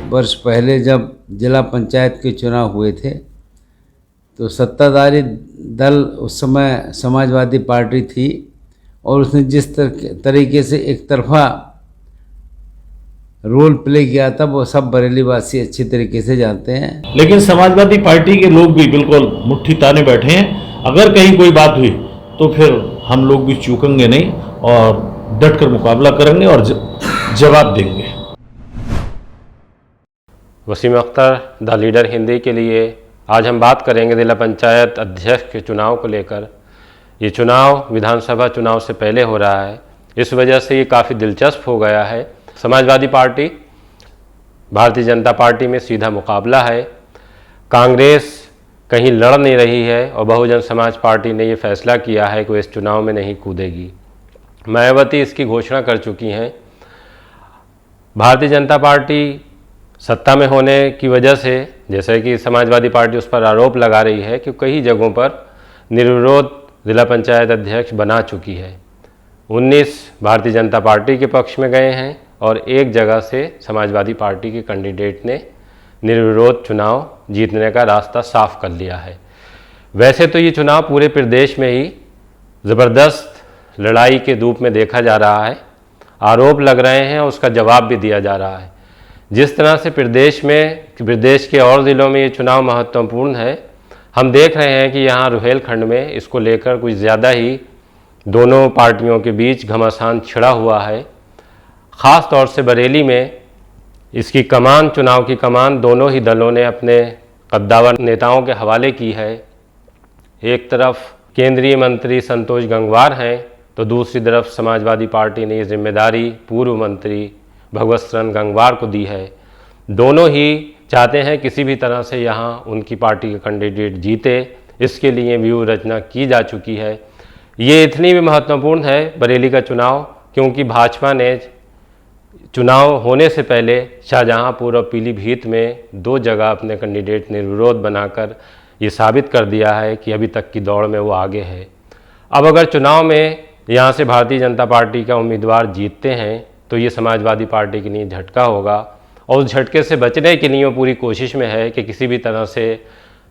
वर्ष पहले जब जिला पंचायत के चुनाव हुए थे तो सत्ताधारी दल उस समय समाजवादी पार्टी थी और उसने जिस तरीके से एक तरफा रोल प्ले किया था वो सब बरेली वासी अच्छी तरीके से जानते हैं। लेकिन समाजवादी पार्टी के लोग भी बिल्कुल मुट्ठी ताने बैठे हैं। अगर कहीं कोई बात हुई तो फिर हम लोग भी चूकेंगे नहीं और डटकर मुकाबला करेंगे और जवाब देंगे। वसीम अख्तर, द लीडर हिंदी के लिए आज हम बात करेंगे जिला पंचायत अध्यक्ष के चुनाव को लेकर। ये चुनाव विधानसभा चुनाव से पहले हो रहा है, इस वजह से ये काफ़ी दिलचस्प हो गया है। समाजवादी पार्टी भारतीय जनता पार्टी में सीधा मुकाबला है। कांग्रेस कहीं लड़ नहीं रही है और बहुजन समाज पार्टी ने ये फैसला किया है कि वो इस चुनाव में नहीं कूदेगी। मायावती इसकी घोषणा कर चुकी हैं। भारतीय जनता पार्टी सत्ता में होने की वजह से, जैसे कि समाजवादी पार्टी उस पर आरोप लगा रही है कि कई जगहों पर निर्विरोध जिला पंचायत अध्यक्ष बना चुकी है। 19 भारतीय जनता पार्टी के पक्ष में गए हैं और एक जगह से समाजवादी पार्टी के कैंडिडेट ने निर्विरोध चुनाव जीतने का रास्ता साफ कर लिया है। वैसे तो ये चुनाव पूरे प्रदेश में ही ज़बरदस्त लड़ाई के रूप में देखा जा रहा है। आरोप लग रहे हैं और उसका जवाब भी दिया जा रहा है। जिस तरह से प्रदेश के और ज़िलों में ये चुनाव महत्वपूर्ण है, हम देख रहे हैं कि यहाँ रुहेलखंड में इसको लेकर कुछ ज़्यादा ही दोनों पार्टियों के बीच घमासान छिड़ा हुआ है। ख़ास तौर से बरेली में इसकी कमान, चुनाव की कमान दोनों ही दलों ने अपने कद्दावर नेताओं के हवाले की है। एक तरफ केंद्रीय मंत्री संतोष गंगवार हैं तो दूसरी तरफ समाजवादी पार्टी ने ये जिम्मेदारी पूर्व मंत्री भगवत शरण गंगवार को दी है। दोनों ही चाहते हैं किसी भी तरह से यहाँ उनकी पार्टी के कैंडिडेट जीते, इसके लिए व्यूह रचना की जा चुकी है। ये इतनी भी महत्वपूर्ण है बरेली का चुनाव क्योंकि भाजपा ने चुनाव होने से पहले शाहजहांपुर और पीलीभीत में 2 जगह अपने कैंडिडेट निर्विरोध बनाकर ये साबित कर दिया है कि अभी तक की दौड़ में वो आगे है। अब अगर चुनाव में यहाँ से भारतीय जनता पार्टी का उम्मीदवार जीतते हैं तो ये समाजवादी पार्टी के लिए झटका होगा और उस झटके से बचने के लिए वो पूरी कोशिश में है कि किसी भी तरह से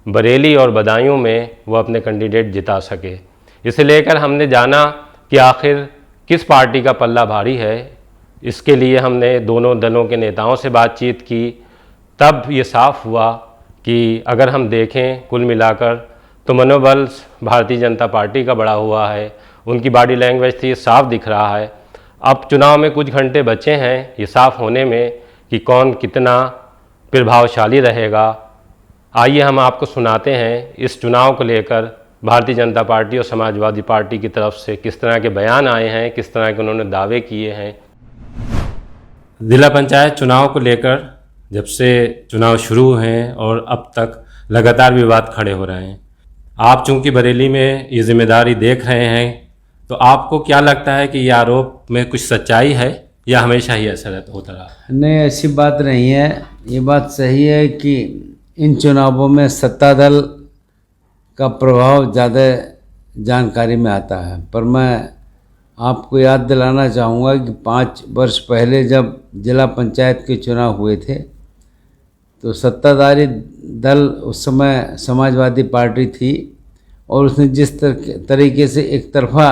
बरेली और बदायूं में वो अपने कैंडिडेट जिता सके। इसे लेकर हमने जाना कि आखिर किस पार्टी का पल्ला भारी है। इसके लिए हमने दोनों दलों के नेताओं से बातचीत की, तब ये साफ हुआ कि अगर हम देखें कुल मिलाकर तो मनोबल भारतीय जनता पार्टी का बढ़ा हुआ है। उनकी बॉडी लैंग्वेज से ये साफ दिख रहा है। अब चुनाव में कुछ घंटे बचे हैं ये साफ होने में कि कौन कितना प्रभावशाली रहेगा। आइए हम आपको सुनाते हैं इस चुनाव को लेकर भारतीय जनता पार्टी और समाजवादी पार्टी की तरफ से किस तरह के बयान आए हैं, किस तरह के उन्होंने दावे किए हैं। जिला पंचायत चुनाव को लेकर जब से चुनाव शुरू हैं और अब तक लगातार विवाद खड़े हो रहे हैं। आप चूंकि बरेली में ये जिम्मेदारी देख रहे हैं तो आपको क्या लगता है कि ये आरोप में कुछ सच्चाई है या हमेशा ही ऐसा होता रहा? नहीं, ऐसी बात नहीं है। ये बात सही है कि इन चुनावों में सत्ता दल का प्रभाव ज़्यादा जानकारी में आता है, पर मैं आपको याद दिलाना चाहूँगा कि 5 वर्ष पहले जब जिला पंचायत के चुनाव हुए थे तो सत्ताधारी दल उस समय समाजवादी पार्टी थी और उसने जिस तरीके से एक तरफा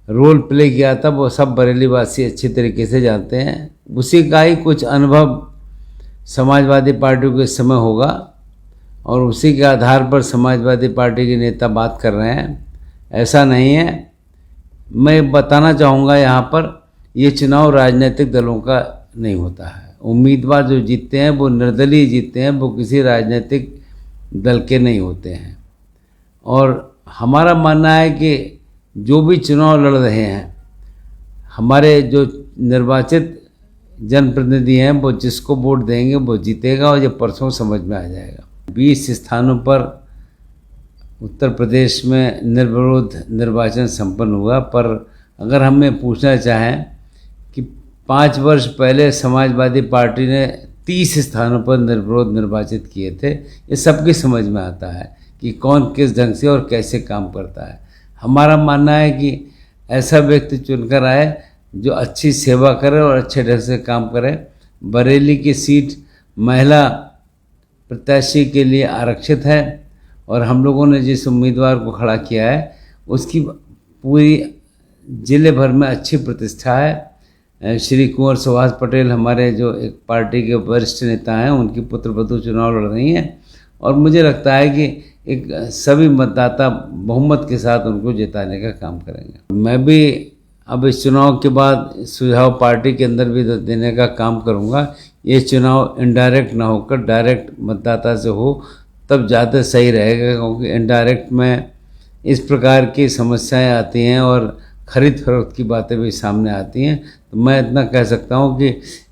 रोल प्ले किया था वो सब बरेली वासी अच्छी तरीके से जानते हैं। उसी का ही कुछ अनुभव समाजवादी पार्टी को इस समय होगा और उसी के आधार पर समाजवादी पार्टी के नेता बात कर रहे हैं। ऐसा नहीं है। मैं बताना चाहूँगा यहाँ पर ये चुनाव राजनीतिक दलों का नहीं होता है। उम्मीदवार जो जीतते हैं वो निर्दलीय जीतते हैं, वो किसी राजनीतिक दल के नहीं होते हैं। और हमारा मानना है कि जो भी चुनाव लड़ रहे हैं, हमारे जो निर्वाचित जनप्रतिनिधि हैं वो जिसको वोट देंगे वो जीतेगा और ये परसों समझ में आ जाएगा। 20 स्थानों पर उत्तर प्रदेश में निर्विरोध निर्वाचन संपन्न हुआ, पर अगर हमें पूछना चाहें कि 5 वर्ष पहले समाजवादी पार्टी ने 30 स्थानों पर निर्विरोध निर्वाचित किए थे, ये सबकी समझ में आता है कि कौन किस ढंग से और कैसे काम करता है। हमारा मानना है कि ऐसा व्यक्ति चुनकर आए जो अच्छी सेवा करे और अच्छे ढंग से काम करे। बरेली की सीट महिला प्रत्याशी के लिए आरक्षित है और हम लोगों ने जिस उम्मीदवार को खड़ा किया है उसकी पूरी जिले भर में अच्छी प्रतिष्ठा है। श्री कुंवर सुभाष पटेल हमारे जो एक पार्टी के वरिष्ठ नेता हैं, उनकी पुत्रवधू चुनाव लड़ रही हैं और मुझे लगता है कि एक सभी मतदाता बहुमत के साथ उनको जिताने का काम करेंगे। मैं भी अब इस चुनाव के बाद सुझाव पार्टी के अंदर भी देने का काम करूंगा। ये चुनाव इनडायरेक्ट ना होकर डायरेक्ट मतदाता से हो तब ज़्यादा सही रहेगा, क्योंकि इनडायरेक्ट में इस प्रकार की समस्याएं आती हैं और खरीद फरोख्त की बातें भी सामने आती हैं। तो मैं इतना कह सकता हूं कि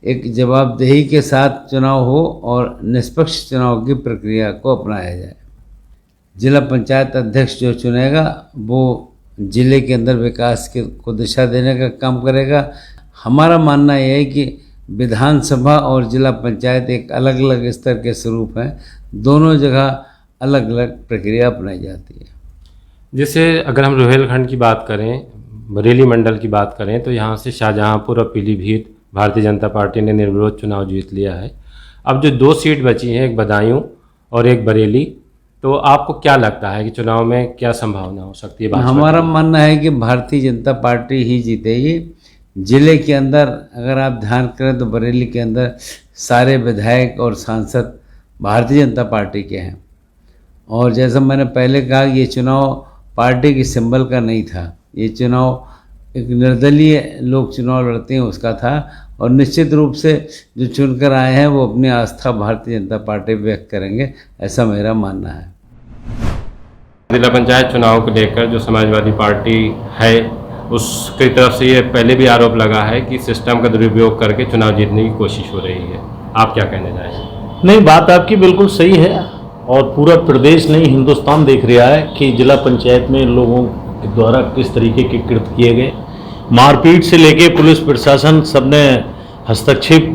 एक जवाबदेही के साथ चुनाव हो और निष्पक्ष चुनाव की प्रक्रिया को अपनाया जाए। जिला पंचायत अध्यक्ष जो चुनेगा वो जिले के अंदर विकास को दिशा देने का काम करेगा। हमारा मानना यह है कि विधानसभा और जिला पंचायत एक अलग अलग स्तर के स्वरूप हैं, दोनों जगह अलग अलग प्रक्रिया अपनाई जाती है। जैसे अगर हम रोहिलखंड की बात करें, बरेली मंडल की बात करें, तो यहाँ से शाहजहाँपुर और पीलीभीत भारतीय जनता पार्टी ने निर्विरोध चुनाव जीत लिया है। अब जो 2 सीट बची हैं, एक बदायूं और एक बरेली, तो आपको क्या लगता है कि चुनाव में क्या संभावना हो सकती है? हमारा मानना है कि भारतीय जनता पार्टी ही जीतेगी। जिले के अंदर अगर आप ध्यान करें तो बरेली के अंदर सारे विधायक और सांसद भारतीय जनता पार्टी के हैं और जैसा मैंने पहले कहा, ये चुनाव पार्टी के सिंबल का नहीं था, ये चुनाव एक निर्दलीय लोग चुनाव लड़ते हैं उसका था और निश्चित रूप से जो चुनकर आए हैं वो अपनी आस्था भारतीय जनता पार्टी पर व्यक्त करेंगे, ऐसा मेरा मानना है। जिला पंचायत चुनाव को लेकर जो समाजवादी पार्टी है उसकी तरफ से ये पहले भी आरोप लगा है कि सिस्टम का दुरुपयोग करके चुनाव जीतने की कोशिश हो रही है, आप क्या कहने चाहेंगे? नहीं, बात आपकी बिल्कुल सही है और पूरा प्रदेश नहीं हिंदुस्तान देख रहा है कि जिला पंचायत में लोगों के द्वारा किस तरीके के कृत्य किए गए। मारपीट से लेके पुलिस प्रशासन सबने हस्तक्षेप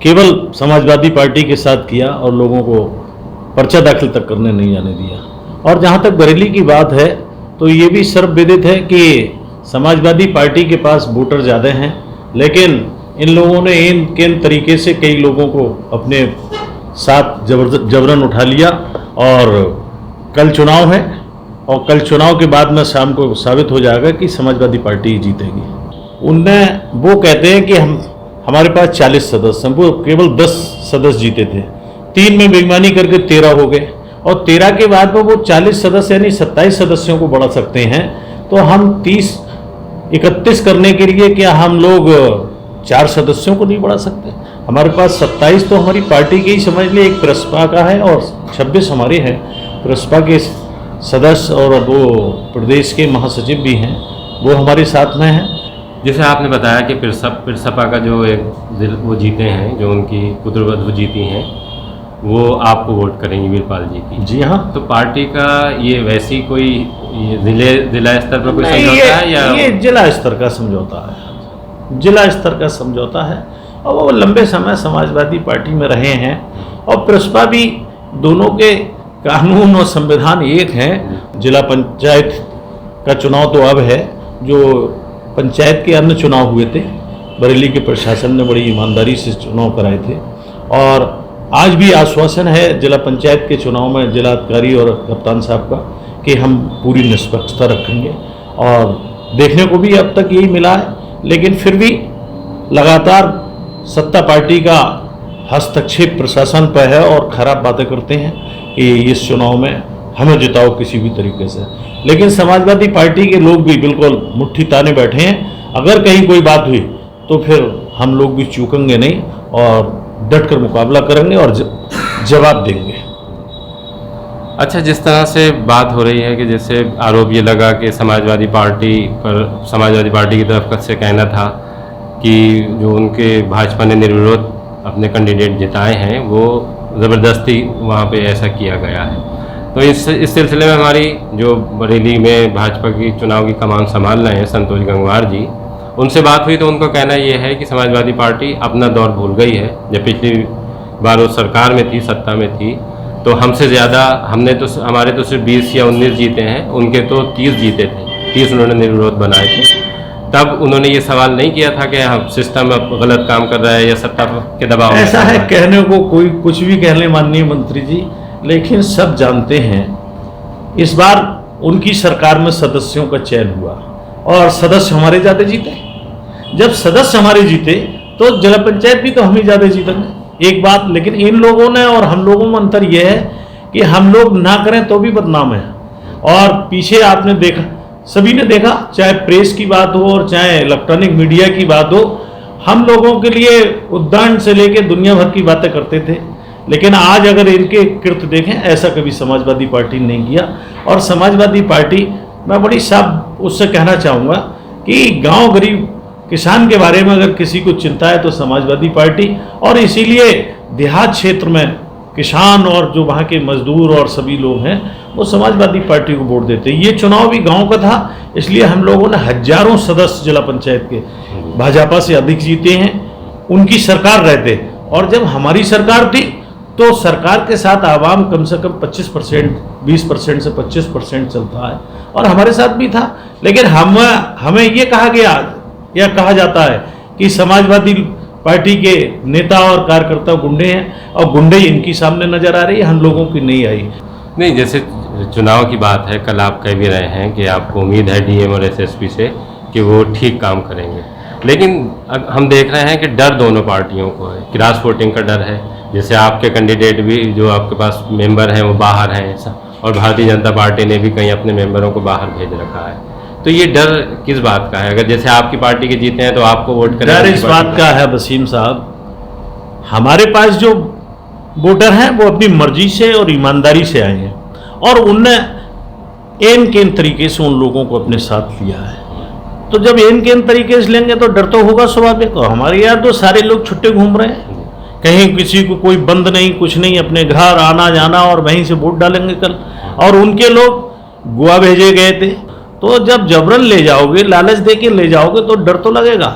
केवल समाजवादी पार्टी के साथ किया और लोगों को पर्चा दाखिल तक करने नहीं जाने दिया। और जहाँ तक बरेली की बात है तो ये भी सर्वविदित है कि समाजवादी पार्टी के पास वोटर ज़्यादा हैं, लेकिन इन लोगों ने इन तरीके से कई लोगों को अपने साथ जबरन उठा लिया। और कल चुनाव है और कल चुनाव के बाद में शाम को साबित हो जाएगा कि समाजवादी पार्टी जीतेगी। वो कहते हैं कि हमारे पास 40 सदस्य हैं, वो केवल 10 सदस्य जीते थे, 3 में बेईमानी करके 13 हो गए और 13 के बाद में वो 40 सदस्य यानी 27 सदस्यों को बढ़ा सकते हैं। तो हम 31 करने के लिए क्या हम लोग 4 सदस्यों को नहीं बढ़ा सकते? हमारे पास 27 तो हमारी पार्टी के ही समझ लिए, एक प्रसपा का है और 26 हमारे हैं प्रसपा के सदस्य और वो प्रदेश के महासचिव भी हैं, वो हमारे साथ में हैं। जैसे आपने बताया कि प्रसपा का जो एक वो जीते हैं, जो उनकी पुत्रवधू जीती हैं, वो आपको वोट करेंगी वीरपाल जी की? जी हाँ। तो पार्टी का ये वैसी कोई जिला स्तर पर कोई समझौता है या ये जिला स्तर का समझौता है, जिला स्तर का समझौता है और वो लंबे समय समाजवादी पार्टी में रहे हैं और प्रसपा भी, दोनों के कानून और संविधान एक हैं। जिला पंचायत का चुनाव तो अब है, जो पंचायत के अन्य चुनाव हुए थे बरेली के प्रशासन ने बड़ी ईमानदारी से चुनाव कराए थे और आज भी आश्वासन है जिला पंचायत के चुनाव में जिलाधिकारी और कप्तान साहब का कि हम पूरी निष्पक्षता रखेंगे और देखने को भी अब तक यही मिला है। लेकिन फिर भी लगातार सत्ता पार्टी का हस्तक्षेप प्रशासन पर है और खराब बातें करते हैं कि इस चुनाव में हमें जिताओ किसी भी तरीके से। लेकिन समाजवादी पार्टी के लोग भी बिल्कुल मुट्ठी ताने बैठे हैं, अगर कहीं कोई बात हुई तो फिर हम लोग भी चूकेंगे नहीं और डट कर मुकाबला करेंगे और जवाब देंगे। अच्छा, जिस तरह से बात हो रही है कि जैसे आरोप ये लगा कि समाजवादी पार्टी की तरफ से कहना था कि जो उनके भाजपा ने निर्विरोध अपने कैंडिडेट जिताए हैं वो ज़बरदस्ती वहाँ पे ऐसा किया गया है। तो इस सिलसिले में हमारी जो बरेली में भाजपा की चुनाव की कमान संभाल रहे हैं संतोष गंगवार जी, उनसे बात हुई तो उनका कहना ये है कि समाजवादी पार्टी अपना दौर भूल गई है। जब पिछली बार वो सरकार में थी, सत्ता में थी, तो हमसे ज़्यादा हमारे तो सिर्फ 20 या 19 जीते हैं, उनके तो 30 जीते थे, 30 उन्होंने निर्विरोध बनाए थे। तब उन्होंने ये सवाल नहीं किया था कि हम सिस्टम अब गलत काम कर रहा है या सत्ता के दबाव में? ऐसा है, कहने को कोई कुछ भी कह ले माननीय मंत्री जी, लेकिन सब जानते हैं इस बार उनकी सरकार में सदस्यों का चयन हुआ और सदस्य हमारे ज़्यादा जीते। जब सदस्य हमारे जीते तो जिला पंचायत भी तो हम ही ज़्यादा जीतेंगे, एक बात। लेकिन इन लोगों ने और हम लोगों में अंतर यह है कि हम लोग ना करें तो भी बदनाम है। और पीछे आपने देखा, सभी ने देखा, चाहे प्रेस की बात हो और चाहे इलेक्ट्रॉनिक मीडिया की बात हो, हम लोगों के लिए उद्यान से लेके दुनिया भर की बातें करते थे। लेकिन आज अगर इनके कृत्य देखें, ऐसा कभी समाजवादी पार्टी ने नहीं किया। और समाजवादी पार्टी, मैं बड़ी साफ उससे कहना चाहूँगा कि गांव गरीब किसान के बारे में अगर किसी को चिंता है तो समाजवादी पार्टी, और इसीलिए देहात क्षेत्र में किसान और जो वहाँ के मजदूर और सभी लोग हैं वो समाजवादी पार्टी को वोट देते हैं। ये चुनाव भी गांव का था, इसलिए हम लोगों ने हजारों सदस्य जिला पंचायत के भाजपा से अधिक जीते हैं। उनकी सरकार रहते, और जब हमारी सरकार थी तो सरकार के साथ आवाम कम से कम 25%, 20% से 25% चलता है, और हमारे साथ भी था। लेकिन हमें ये कहा गया या कहा जाता है कि समाजवादी पार्टी के नेता और कार्यकर्ता गुंडे हैं, और गुंडे इनकी सामने नजर आ रही है, हम लोगों की नहीं आई। नहीं, जैसे चुनाव की बात है, कल आप कह भी रहे हैं कि आपको उम्मीद है डीएम और एसएसपी से कि वो ठीक काम करेंगे, लेकिन हम देख रहे हैं कि डर दोनों पार्टियों को है। क्रॉस वोटिंग का डर है, जैसे आपके कैंडिडेट भी जो आपके पास मेंबर हैं वो बाहर हैं, और भारतीय जनता पार्टी ने भी कहीं अपने मेंबरों को बाहर भेज रखा है। तो ये डर किस बात का है? अगर जैसे आपकी पार्टी के जीते हैं तो आपको वोट करें। डर इस बात का है वसीम साहब, हमारे पास जो वोटर हैं वो अपनी मर्जी से और ईमानदारी से आए हैं, और उनने एन केन तरीके से उन लोगों को अपने साथ लिया है। तो जब एन केन तरीके से लेंगे तो डर तो होगा स्वाभाविक। हमारे यहाँ तो सारे लोग छुट्टे घूम रहे हैं, कहीं किसी को कोई बंद नहीं, कुछ नहीं, अपने घर आना जाना और वहीं से वोट डालेंगे कल। और उनके लोग गोवा भेजे गए थे, तो जब जबरन ले जाओगे, लालच दे के ले जाओगे तो डर तो लगेगा।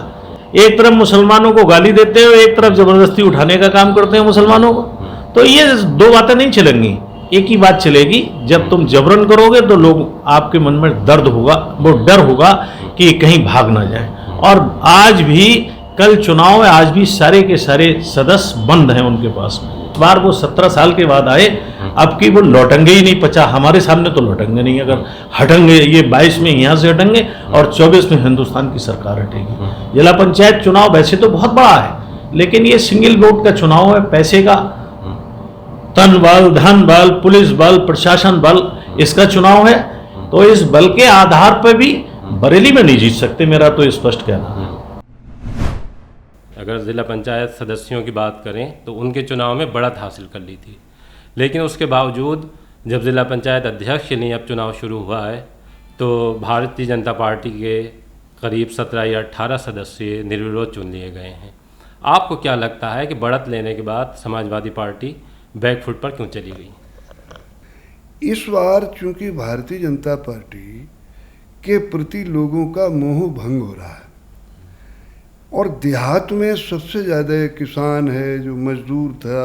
एक तरफ मुसलमानों को गाली देते हो, एक तरफ जबरदस्ती उठाने का काम करते हो मुसलमानों को, तो ये दो बातें नहीं चलेंगी। एक ही बात चलेगी, जब तुम जबरन करोगे तो लोग आपके मन में दर्द होगा, वो डर होगा कि कहीं भाग ना जाए। और आज भी, कल चुनाव है, आज भी सारे के सारे सदस्य बंद हैं उनके पास में। इस बार वो 17 साल के बाद आए, अब की वो लौटेंगे ही नहीं। 50 हमारे सामने तो लौटेंगे नहीं। अगर हटेंगे, ये 22 में यहाँ से हटेंगे और 24 में हिंदुस्तान की सरकार हटेगी। जिला पंचायत चुनाव वैसे तो बहुत बड़ा है, लेकिन ये सिंगल वोट का चुनाव है, पैसे का, तन बल, धन बल, पुलिस बल, प्रशासन बल, इसका चुनाव है। तो इस बल के आधार पर भी बरेली में नहीं जीत सकते, मेरा तो स्पष्ट कहना है। अगर जिला पंचायत सदस्यों की बात करें तो उनके चुनाव में बढ़त हासिल कर ली थी, लेकिन उसके बावजूद जब जिला पंचायत अध्यक्ष के लिए अब चुनाव शुरू हुआ है तो भारतीय जनता पार्टी के करीब 17 या 18 सदस्य निर्विरोध चुन लिए गए हैं। आपको क्या लगता है कि बढ़त लेने के बाद समाजवादी पार्टी बैकफुट पर क्यों चली गई? इस बार चूंकि भारतीय जनता पार्टी के प्रति लोगों का मोह भंग हो रहा है, और देहात में सबसे ज़्यादा किसान है, जो मजदूर था,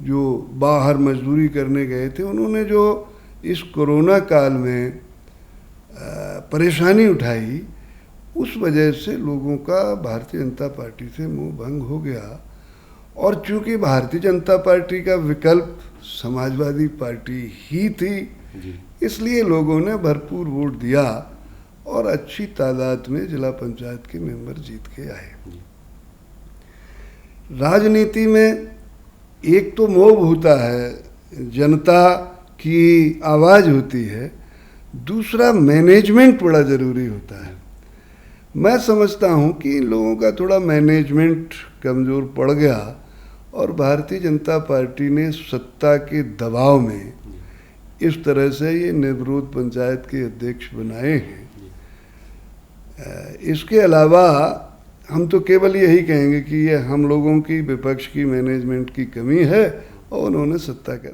जो बाहर मजदूरी करने गए थे, उन्होंने जो इस कोरोना काल में परेशानी उठाई, उस वजह से लोगों का भारतीय जनता पार्टी से मोह भंग हो गया। और चूंकि भारतीय जनता पार्टी का विकल्प समाजवादी पार्टी ही थी, इसलिए लोगों ने भरपूर वोट दिया और अच्छी तादाद में जिला पंचायत के मेंबर जीत के आए। राजनीति में एक तो मोह होता है, जनता की आवाज़ होती है, दूसरा मैनेजमेंट बड़ा ज़रूरी होता है। मैं समझता हूँ कि इन लोगों का थोड़ा मैनेजमेंट कमज़ोर पड़ गया, और भारतीय जनता पार्टी ने सत्ता के दबाव में इस तरह से ये निर्विरोध पंचायत के अध्यक्ष बनाए हैं। इसके अलावा हम तो केवल यही कहेंगे कि ये हम लोगों की, विपक्ष की मैनेजमेंट की कमी है, और उन्होंने सत्ता का